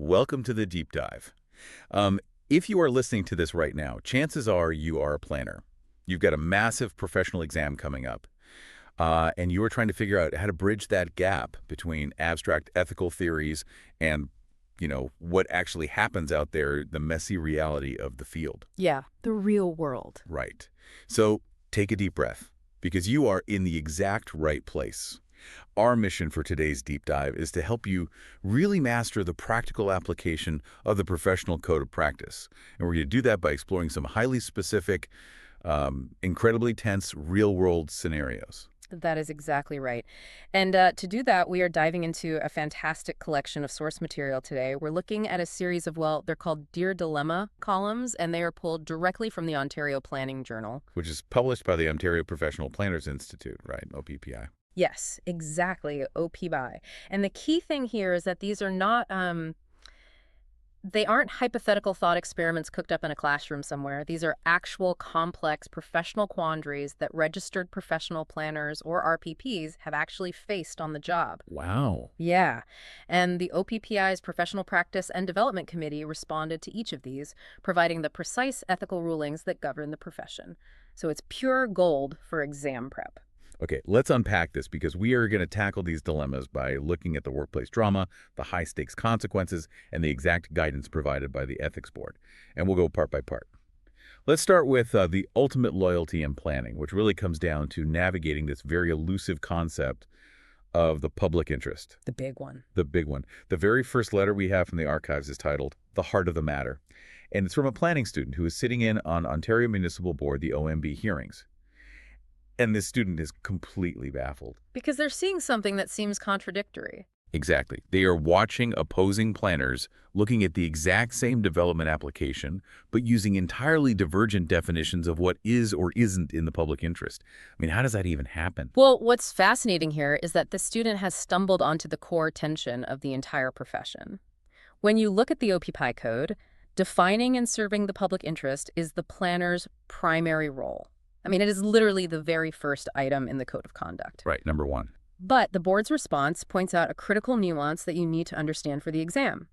welcome to the deep dive. Um, if you are listening to this right now, chances are you are a planner. You've got a massive professional exam coming up, and you are trying to figure out how to bridge that gap between abstract ethical theories and, what actually happens out there, the messy reality of the field. Yeah, the real world. Right. So take a deep breath, because you are in the exact right place. Our mission for today's deep dive is to help you really master the practical application of the professional code of practice. And we're going to do that by exploring some highly specific, incredibly tense real-world scenarios. That is exactly right. And to do that, we are diving into a fantastic collection of source material today. We're looking at a series of, well, they're called Dear Dilemma columns, and they are pulled directly from the Ontario Planning Journal. Which is published by the Ontario Professional Planners Institute, right? OPPI. Yes, exactly, OPBI. And the key thing here is that these are not, they aren't hypothetical thought experiments cooked up in a classroom somewhere. These are actual complex professional quandaries that registered professional planners or RPPs have actually faced on the job. Wow. Yeah, and the OPPI's Professional Practice and Development Committee responded to each of these, providing the precise ethical rulings that govern the profession. So it's pure gold for exam prep. Okay, let's unpack this because we are going to tackle these dilemmas by looking at the workplace drama, the high-stakes consequences, and the exact guidance provided by the Ethics Board. And we'll go part by part. Let's start with the ultimate loyalty in planning, which really comes down to navigating this very elusive concept of the public interest. The big one. The big one. The very first letter we have from the archives is titled The Heart of the Matter. And it's from a planning student who is sitting in on Ontario Municipal Board, the OMB hearings. And this student is completely baffled. Because they're seeing something that seems contradictory. Exactly. They are watching opposing planners looking at the exact same development application, but using entirely divergent definitions of what is or isn't in the public interest. I mean, how does that even happen? Well, what's fascinating here is that the student has stumbled onto the core tension of the entire profession. When you look at the OPPI code, defining and serving the public interest is the planner's primary role. I mean, it is literally the very first item in the Code of Conduct. Right, number one. But the board's response points out a critical nuance that you need to understand for the exam.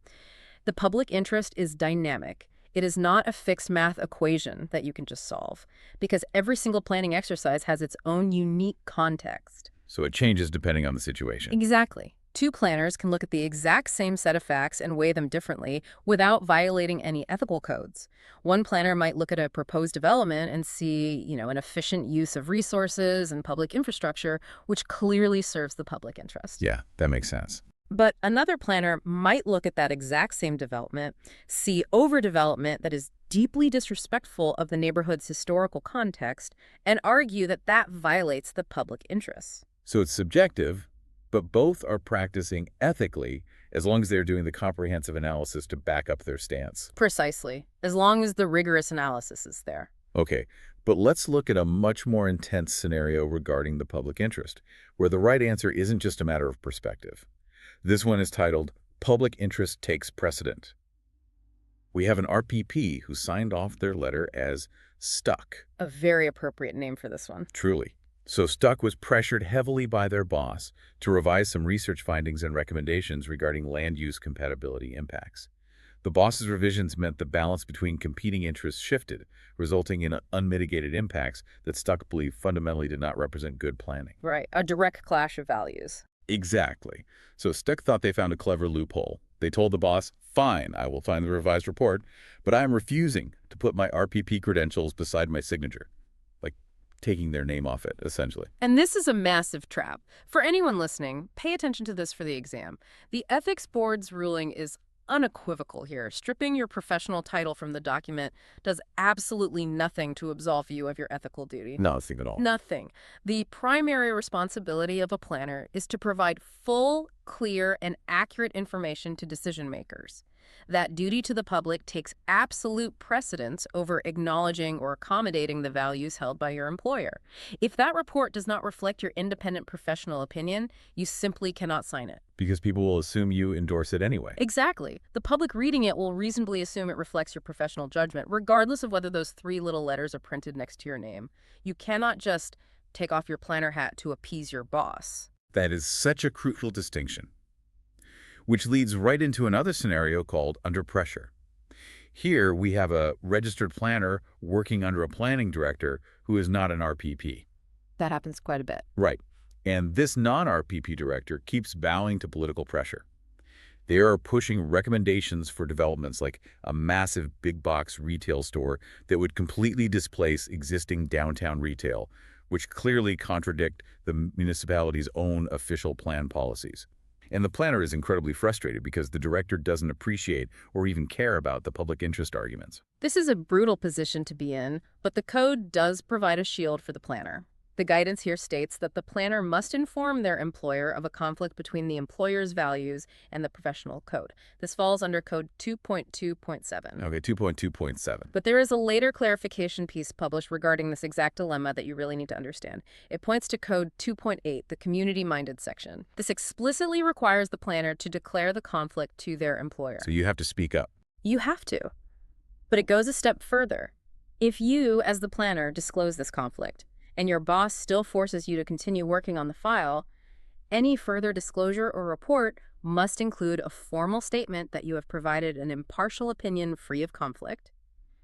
The public interest is dynamic. It is not a fixed math equation that you can just solve, because every single planning exercise has its own unique context. So it changes depending on the situation. Exactly. Two planners can look at the exact same set of facts and weigh them differently without violating any ethical codes. One planner might look at a proposed development and see, an efficient use of resources and public infrastructure, which clearly serves the public interest. Yeah, that makes sense. But another planner might look at that exact same development, see overdevelopment that is deeply disrespectful of the neighborhood's historical context, and argue that that violates the public interest. So it's subjective, but both are practicing ethically as long as they're doing the comprehensive analysis to back up their stance. Precisely, as long as the rigorous analysis is there. Okay, but let's look at a much more intense scenario regarding the public interest, where the right answer isn't just a matter of perspective. This one is titled, Public Interest Takes Precedent. We have an RPP who signed off their letter as stuck. A very appropriate name for this one. Truly. So Stuck was pressured heavily by their boss to revise some research findings and recommendations regarding land use compatibility impacts. The boss's revisions meant the balance between competing interests shifted, resulting in unmitigated impacts that Stuck believed fundamentally did not represent good planning. Right, a direct clash of values. Exactly. So Stuck thought they found a clever loophole. They told the boss, fine, I will find the revised report, but I am refusing to put my RPP credentials beside my signature. Taking their name off it, essentially. And this is a massive trap. For anyone listening, pay attention to this for the exam. The Ethics Board's ruling is unequivocal here. Stripping your professional title from the document does absolutely nothing to absolve you of your ethical duty. Nothing at all. Nothing. The primary responsibility of a planner is to provide full, clear, and accurate information to decision makers. That duty to the public takes absolute precedence over acknowledging or accommodating the values held by your employer. If that report does not reflect your independent professional opinion, you simply cannot sign it. Because people will assume you endorse it anyway. Exactly. The public reading it will reasonably assume it reflects your professional judgment, regardless of whether those 3 little letters are printed next to your name. You cannot just take off your planner hat to appease your boss. That is such a crucial distinction. which leads right into another scenario called under pressure. Here, we have a registered planner working under a planning director who is not an RPP. That happens quite a bit. Right. And this non-RPP director keeps bowing to political pressure. They are pushing recommendations for developments like a massive big box retail store that would completely displace existing downtown retail, which clearly contradict the municipality's own official plan policies. And the planner is incredibly frustrated because the director doesn't appreciate or even care about the public interest arguments. This is a brutal position to be in, but the code does provide a shield for the planner. The guidance here states that the planner must inform their employer of a conflict between the employer's values and the professional code. This falls under Code 2.2.7. Okay, 2.2.7. But there is a later clarification piece published regarding this exact dilemma that you really need to understand. It points to Code 2.8, the community-minded section. This explicitly requires the planner to declare the conflict to their employer. So you have to speak up. You have to. But it goes a step further. If you, as the planner, disclose this conflict, and your boss still forces you to continue working on the file, any further disclosure or report must include a formal statement that you have provided an impartial opinion free of conflict.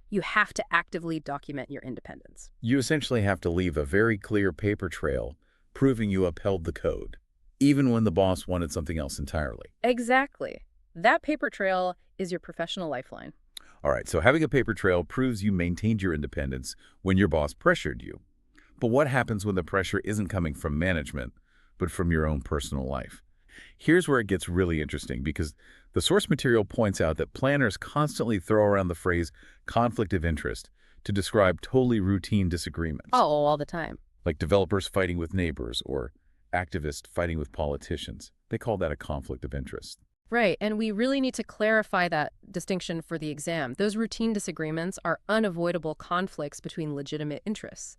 You have to actively document your independence. You essentially have to leave a very clear paper trail proving you upheld the code, even when the boss wanted something else entirely. Exactly. That paper trail is your professional lifeline. All right, so having a paper trail proves you maintained your independence when your boss pressured you. But what happens when the pressure isn't coming from management, but from your own personal life? Here's where it gets really interesting, because the source material points out that planners constantly throw around the phrase conflict of interest to describe totally routine disagreements. Oh, all the time. Like developers fighting with neighbors or activists fighting with politicians. They call that a conflict of interest. Right, and we really need to clarify that distinction for the exam. Those routine disagreements are unavoidable conflicts between legitimate interests.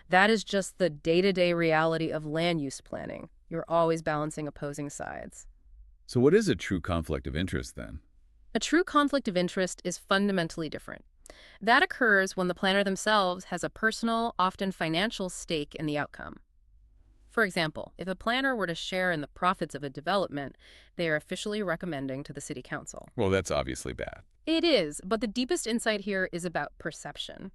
That is just the day-to-day reality of land use planning. You're always balancing opposing sides. So what is a true conflict of interest then? A true conflict of interest is fundamentally different. That occurs when the planner themselves has a personal, often financial stake in the outcome. For example, if a planner were to share in the profits of a development, they are officially recommending to the city council. Well, that's obviously bad. It is, but the deepest insight here is about perception.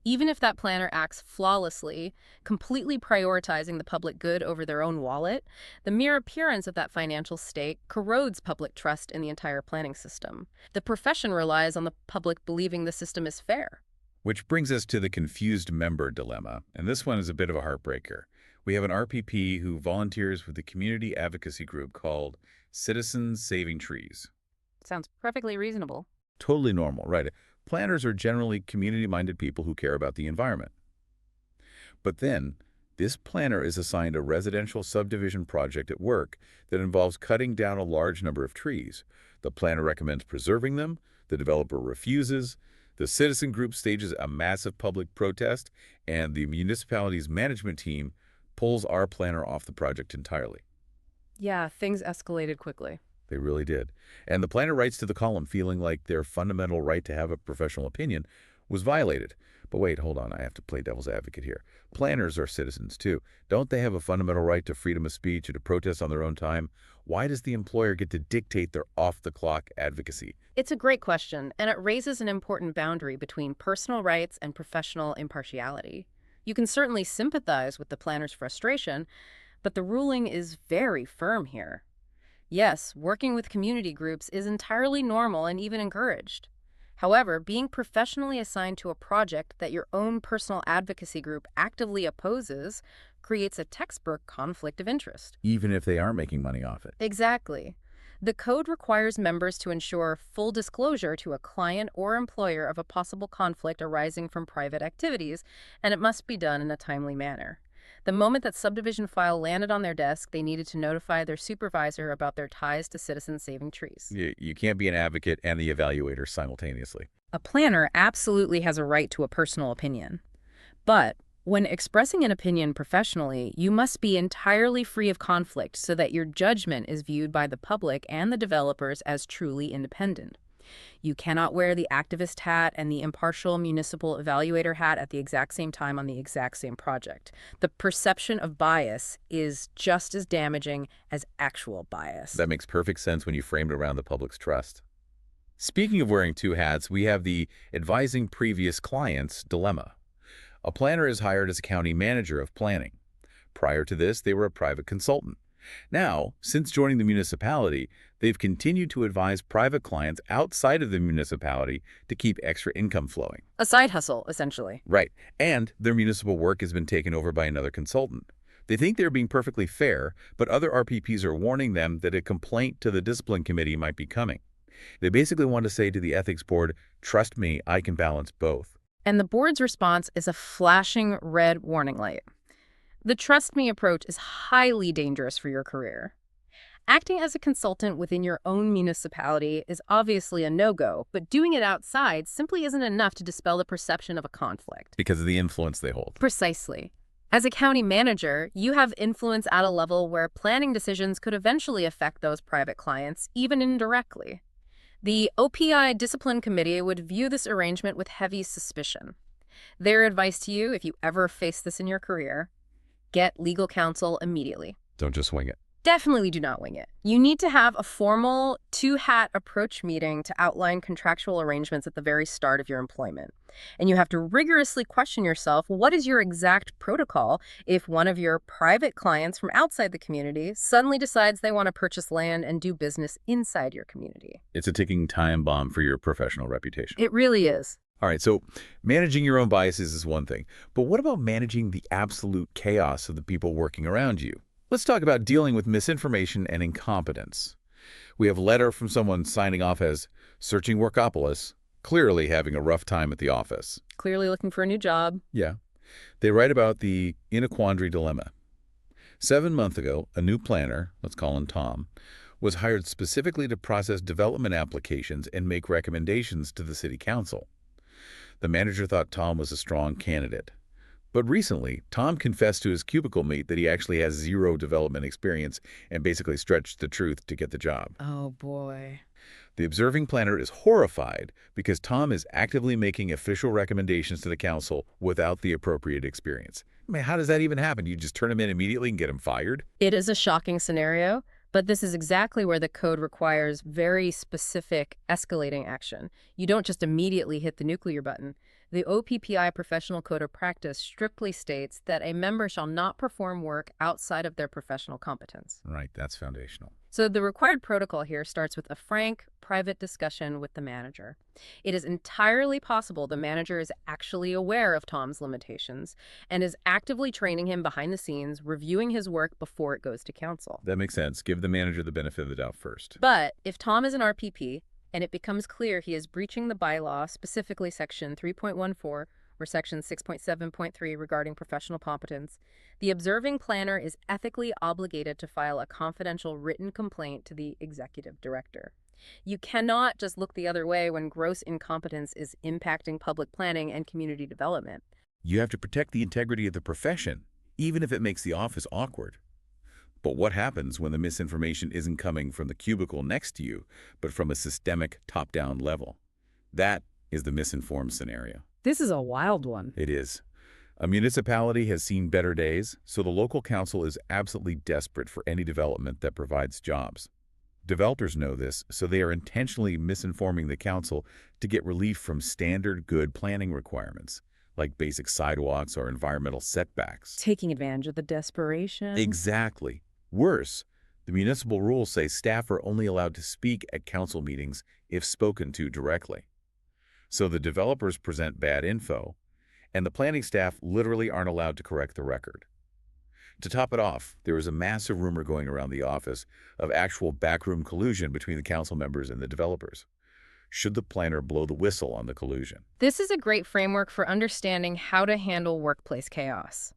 Even if that planner acts flawlessly, completely prioritizing the public good over their own wallet, the mere appearance of that financial stake corrodes public trust in the entire planning system. The profession relies on the public believing the system is fair. Which brings us to the confused member dilemma, and this one is a bit of a heartbreaker. We have an RPP who volunteers with a community advocacy group called Citizens Saving Trees. Sounds perfectly reasonable. Totally normal, right? Planners are generally community-minded people who care about the environment. But then, this planner is assigned a residential subdivision project at work that involves cutting down a large number of trees. The planner recommends preserving them, the developer refuses, the citizen group stages a massive public protest, and the municipality's management team pulls our planner off the project entirely. Yeah, things escalated quickly. They really did. And the planner writes to the column feeling like their fundamental right to have a professional opinion was violated. But wait, hold on, I have to play devil's advocate here. Planners are citizens too. Don't they have a fundamental right to freedom of speech or to protest on their own time? Why does the employer get to dictate their off-the-clock advocacy? It's a great question, and it raises an important boundary between personal rights and professional impartiality. You can certainly sympathize with the planner's frustration, but the ruling is very firm here. Yes, working with community groups is entirely normal and even encouraged. However, being professionally assigned to a project that your own personal advocacy group actively opposes creates a textbook conflict of interest. Even if they aren't making money off it. Exactly. The code requires members to ensure full disclosure to a client or employer of a possible conflict arising from private activities, and it must be done in a timely manner. The moment that subdivision file landed on their desk, they needed to notify their supervisor about their ties to Citizens Saving Trees. You can't be an advocate and the evaluator simultaneously. A planner absolutely has a right to a personal opinion. But when expressing an opinion professionally, you must be entirely free of conflict so that your judgment is viewed by the public and the developers as truly independent. You cannot wear the activist hat and the impartial municipal evaluator hat at the exact same time on the exact same project. The perception of bias is just as damaging as actual bias. That makes perfect sense when you frame it around the public's trust. Speaking of wearing two hats, we have the advising previous clients dilemma. A planner is hired as a county manager of planning. Prior to this, they were a private consultant. Now, since joining the municipality, they've continued to advise private clients outside of the municipality to keep extra income flowing. A side hustle, essentially. Right. And their municipal work has been taken over by another consultant. They think they're being perfectly fair, but other RPPs are warning them that a complaint to the discipline committee might be coming. They basically want to say to the ethics board, trust me, I can balance both. And the board's response is a flashing red warning light. The trust me approach is highly dangerous for your career. Acting as a consultant within your own municipality is obviously a no-go, but doing it outside simply isn't enough to dispel the perception of a conflict. Because of the influence they hold. Precisely. As a county manager, you have influence at a level where planning decisions could eventually affect those private clients, even indirectly. The OPI Discipline Committee would view this arrangement with heavy suspicion. Their advice to you, if you ever face this in your career, get legal counsel immediately. Don't just wing it. Definitely do not wing it. You need to have a formal two-hat approach meeting to outline contractual arrangements at the very start of your employment. And you have to rigorously question yourself, what is your exact protocol if one of your private clients from outside the community suddenly decides they want to purchase land and do business inside your community? It's a ticking time bomb for your professional reputation. It really is. All right, so managing your own biases is one thing, but what about managing the absolute chaos of the people working around you? Let's talk about dealing with misinformation and incompetence. We have a letter from someone signing off as searching workopolis, clearly having a rough time at the office. Clearly looking for a new job. Yeah. They write about the in a quandary dilemma. 7 months ago, a new planner, let's call him Tom, was hired specifically to process development applications and make recommendations to the city council. The manager thought Tom was a strong candidate. But recently, Tom confessed to his cubicle mate that he actually has 0 development experience and basically stretched the truth to get the job. Oh, boy. The observing planner is horrified because Tom is actively making official recommendations to the council without the appropriate experience. I mean, how does that even happen? You just turn him in immediately and get him fired? It is a shocking scenario, but this is exactly where the code requires very specific escalating action. You don't just immediately hit the nuclear button. The OPPI Professional Code of Practice strictly states that a member shall not perform work outside of their professional competence. Right, that's foundational. So the required protocol here starts with a frank, private discussion with the manager. It is entirely possible the manager is actually aware of Tom's limitations and is actively training him behind the scenes, reviewing his work before it goes to council. That makes sense. Give the manager the benefit of the doubt first. But if Tom is an RPP, and it becomes clear he is breaching the bylaw, specifically Section 3.14 or Section 6.7.3 regarding professional competence, the observing planner is ethically obligated to file a confidential written complaint to the executive director. You cannot just look the other way when gross incompetence is impacting public planning and community development. You have to protect the integrity of the profession, even if it makes the office awkward. But what happens when the misinformation isn't coming from the cubicle next to you, but from a systemic top-down level? That is the misinformed scenario. This is a wild one. It is. A municipality has seen better days, so the local council is absolutely desperate for any development that provides jobs. Developers know this, so they are intentionally misinforming the council to get relief from standard good planning requirements, like basic sidewalks or environmental setbacks. Taking advantage of the desperation. Exactly. Worse, the municipal rules say staff are only allowed to speak at council meetings if spoken to directly. So the developers present bad info, and the planning staff literally aren't allowed to correct the record. To top it off, there is a massive rumor going around the office of actual backroom collusion between the council members and the developers. Should the planner blow the whistle on the collusion? This is a great framework for understanding how to handle workplace chaos.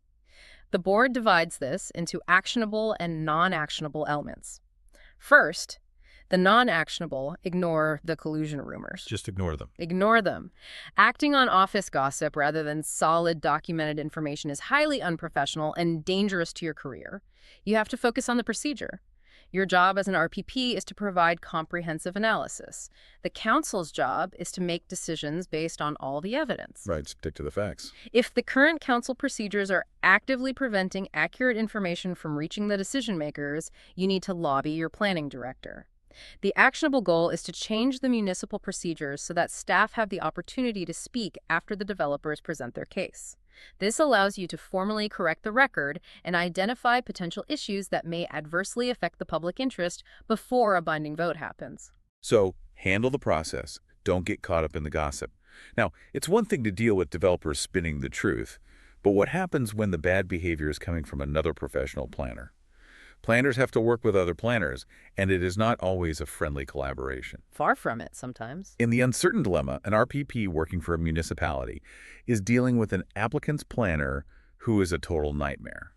The board divides this into actionable and non-actionable elements. First, the non-actionable ignore the collusion rumors. Just ignore them. Ignore them. Acting on office gossip rather than solid documented information is highly unprofessional and dangerous to your career. You have to focus on the procedure. Your job as an RPP is to provide comprehensive analysis. The council's job is to make decisions based on all the evidence. Right, stick to the facts. If the current council procedures are actively preventing accurate information from reaching the decision makers, you need to lobby your planning director. The actionable goal is to change the municipal procedures so that staff have the opportunity to speak after the developers present their case. This allows you to formally correct the record and identify potential issues that may adversely affect the public interest before a binding vote happens. So, handle the process. Don't get caught up in the gossip. Now, it's one thing to deal with developers spinning the truth, but what happens when the bad behavior is coming from another professional planner? Planners have to work with other planners, and it is not always a friendly collaboration. Far from it sometimes. In the uncertain dilemma, an RPP working for a municipality is dealing with an applicant's planner who is a total nightmare.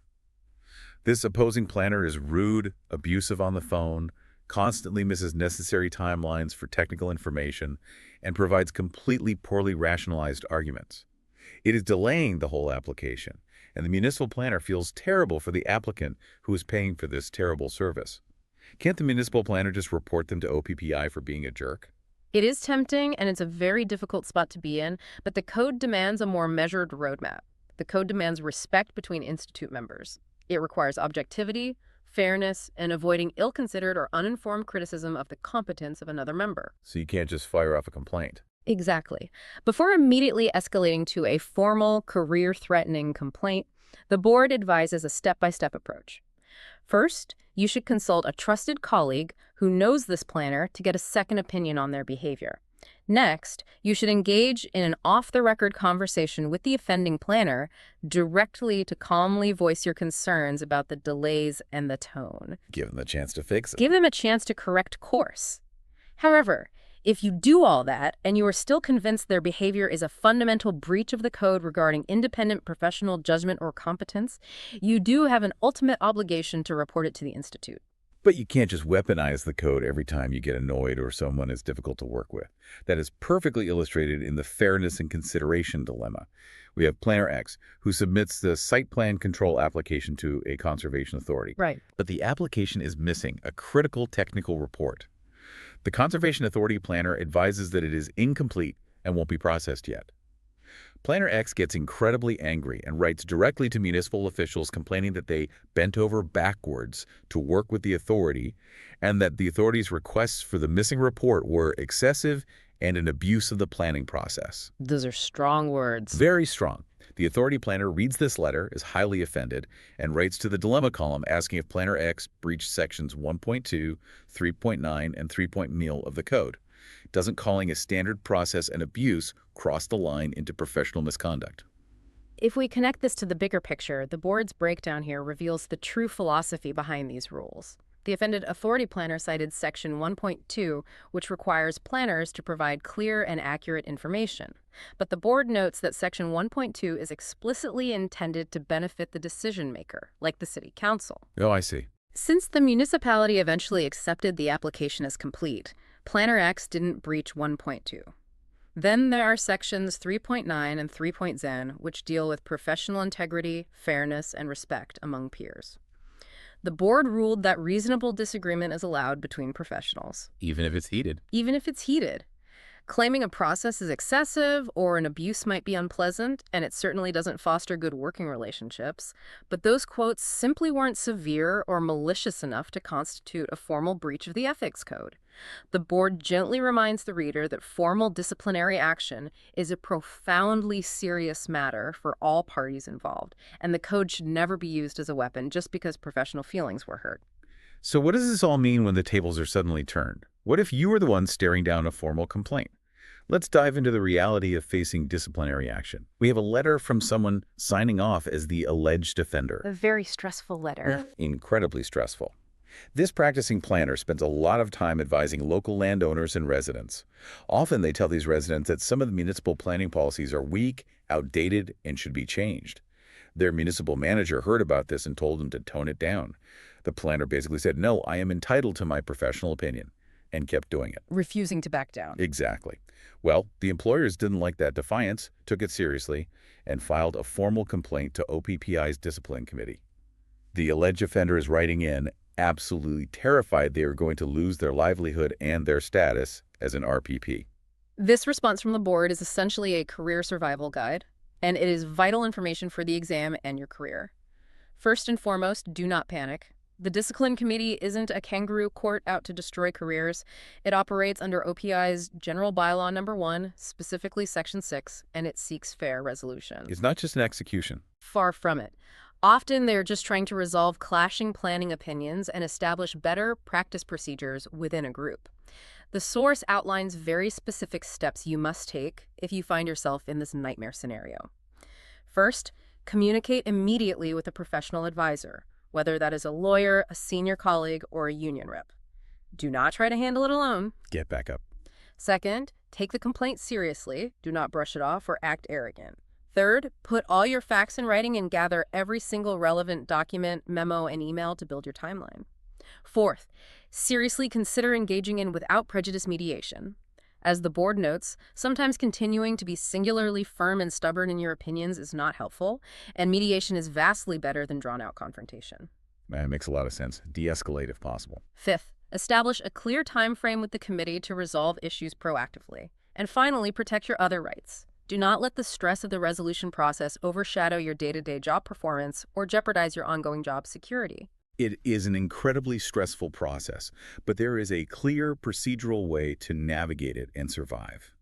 This opposing planner is rude, abusive on the phone, constantly misses necessary timelines for technical information, and provides completely poorly rationalized arguments. It is delaying the whole application, and the municipal planner feels terrible for the applicant who is paying for this terrible service. Can't the municipal planner just report them to OPPI for being a jerk? It is tempting, and it's a very difficult spot to be in, but the code demands a more measured roadmap. The code demands respect between institute members. It requires objectivity, fairness, and avoiding ill-considered or uninformed criticism of the competence of another member. So you can't just fire off a complaint. Exactly. Before immediately escalating to a formal, career-threatening complaint, the board advises a step-by-step approach. First, you should consult a trusted colleague who knows this planner to get a second opinion on their behavior. Next, you should engage in an off-the-record conversation with the offending planner directly to calmly voice your concerns about the delays and the tone. Give them the chance to fix it. Give them a chance to correct course. However, if you do all that and you are still convinced their behavior is a fundamental breach of the code regarding independent professional judgment or competence, you do have an ultimate obligation to report it to the institute. But you can't just weaponize the code every time you get annoyed or someone is difficult to work with. That is perfectly illustrated in the fairness and consideration dilemma. We have Planner X, who submits the site plan control application to a conservation authority. Right. But the application is missing a critical technical report. The Conservation Authority planner advises that it is incomplete and won't be processed yet. Planner X gets incredibly angry and writes directly to municipal officials complaining that they bent over backwards to work with the authority and that the authority's requests for the missing report were excessive and an abuse of the planning process. Those are strong words. Very strong. The authority planner reads this letter, is highly offended, and writes to the dilemma column asking if Planner X breached sections 1.2, 3.9, and 3.0 of the code. Doesn't calling a standard process an abuse cross the line into professional misconduct? If we connect this to the bigger picture, the board's breakdown here reveals the true philosophy behind these rules. The offended authority planner cited Section 1.2, which requires planners to provide clear and accurate information. But the board notes that Section 1.2 is explicitly intended to benefit the decision maker, like the city council. Oh, I see. Since the municipality eventually accepted the application as complete, Planner X didn't breach 1.2. Then there are Sections 3.9 and 3.0, which deal with professional integrity, fairness, and respect among peers. The board ruled that reasonable disagreement is allowed between professionals. Even if it's heated. Even if it's heated. Claiming a process is excessive or an abuse might be unpleasant, and it certainly doesn't foster good working relationships, but those quotes simply weren't severe or malicious enough to constitute a formal breach of the ethics code. The board gently reminds the reader that formal disciplinary action is a profoundly serious matter for all parties involved, and the code should never be used as a weapon just because professional feelings were hurt. So what does this all mean when the tables are suddenly turned? What if you were the one staring down a formal complaint? Let's dive into the reality of facing disciplinary action. We have a letter from someone signing off as the alleged offender. A very stressful letter. Incredibly stressful. This practicing planner spends a lot of time advising local landowners and residents. Often they tell these residents that some of the municipal planning policies are weak, outdated, and should be changed. Their municipal manager heard about this and told them to tone it down. The planner basically said, "No, I am entitled to my professional opinion," and kept doing it. Refusing to back down. Exactly. Well, the employers didn't like that defiance, took it seriously, and filed a formal complaint to OPPI's discipline committee. The alleged offender is writing in, absolutely terrified they are going to lose their livelihood and their status as an RPP. This response from the board is essentially a career survival guide, and it is vital information for the exam and your career. First and foremost, do not panic. The discipline committee isn't a kangaroo court out to destroy careers. It operates under OPI's General Bylaw Number 1, specifically Section 6, and it seeks fair resolution. It's not just an execution. Far from it. Often they're just trying to resolve clashing planning opinions and establish better practice procedures within a group. The source outlines very specific steps you must take if you find yourself in this nightmare scenario. First, communicate immediately with a professional advisor, whether that is a lawyer, a senior colleague, or a union rep. Do not try to handle it alone. Get back up. Second, take the complaint seriously. Do not brush it off or act arrogant. Third, put all your facts in writing and gather every single relevant document, memo, and email to build your timeline. Fourth, seriously consider engaging in without prejudice mediation. As the board notes, sometimes continuing to be singularly firm and stubborn in your opinions is not helpful, and mediation is vastly better than drawn-out confrontation. That makes a lot of sense. De-escalate if possible. Fifth, establish a clear time frame with the committee to resolve issues proactively. And finally, protect your other rights. Do not let the stress of the resolution process overshadow your day-to-day job performance or jeopardize your ongoing job security. It is an incredibly stressful process, but there is a clear procedural way to navigate it and survive.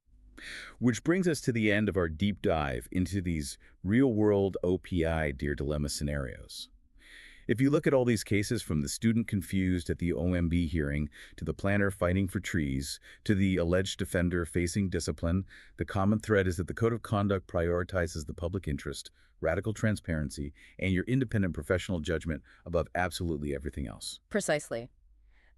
Which brings us to the end of our deep dive into these real-world OPI Dear Dilemma scenarios. If you look at all these cases, from the student confused at the OMB hearing, to the planner fighting for trees, to the alleged defender facing discipline, the common thread is that the Code of Conduct prioritizes the public interest, radical transparency, and your independent professional judgment above absolutely everything else. Precisely.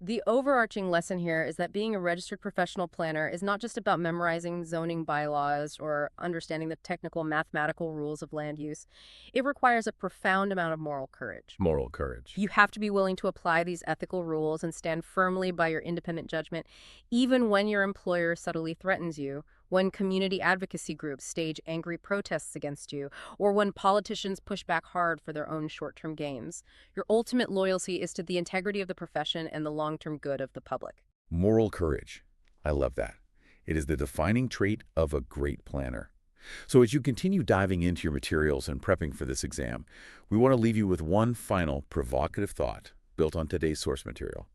The overarching lesson here is that being a registered professional planner is not just about memorizing zoning bylaws or understanding the technical mathematical rules of land use. It requires a profound amount of moral courage. Moral courage. You have to be willing to apply these ethical rules and stand firmly by your independent judgment, even when your employer subtly threatens you, when community advocacy groups stage angry protests against you, or when politicians push back hard for their own short-term gains. Your ultimate loyalty is to the integrity of the profession and the long-term good of the public. Moral courage. I love that. It is the defining trait of a great planner. So as you continue diving into your materials and prepping for this exam, we want to leave you with one final provocative thought built on today's source material.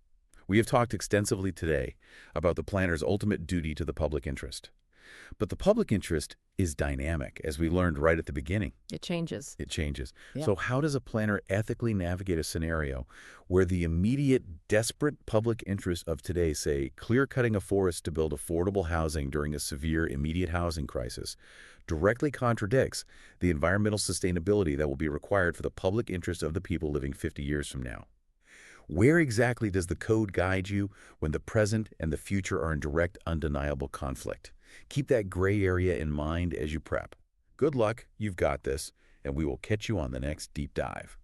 We have talked extensively today about the planner's ultimate duty to the public interest. But the public interest is dynamic, as we learned right at the beginning. It changes. It changes. Yeah. So how does a planner ethically navigate a scenario where the immediate, desperate public interest of today, say, clear-cutting a forest to build affordable housing during a severe immediate housing crisis, directly contradicts the environmental sustainability that will be required for the public interest of the people living 50 years from now? Where exactly does the code guide you when the present and the future are in direct, undeniable conflict? Keep that gray area in mind as you prep. Good luck, you've got this, and we will catch you on the next deep dive.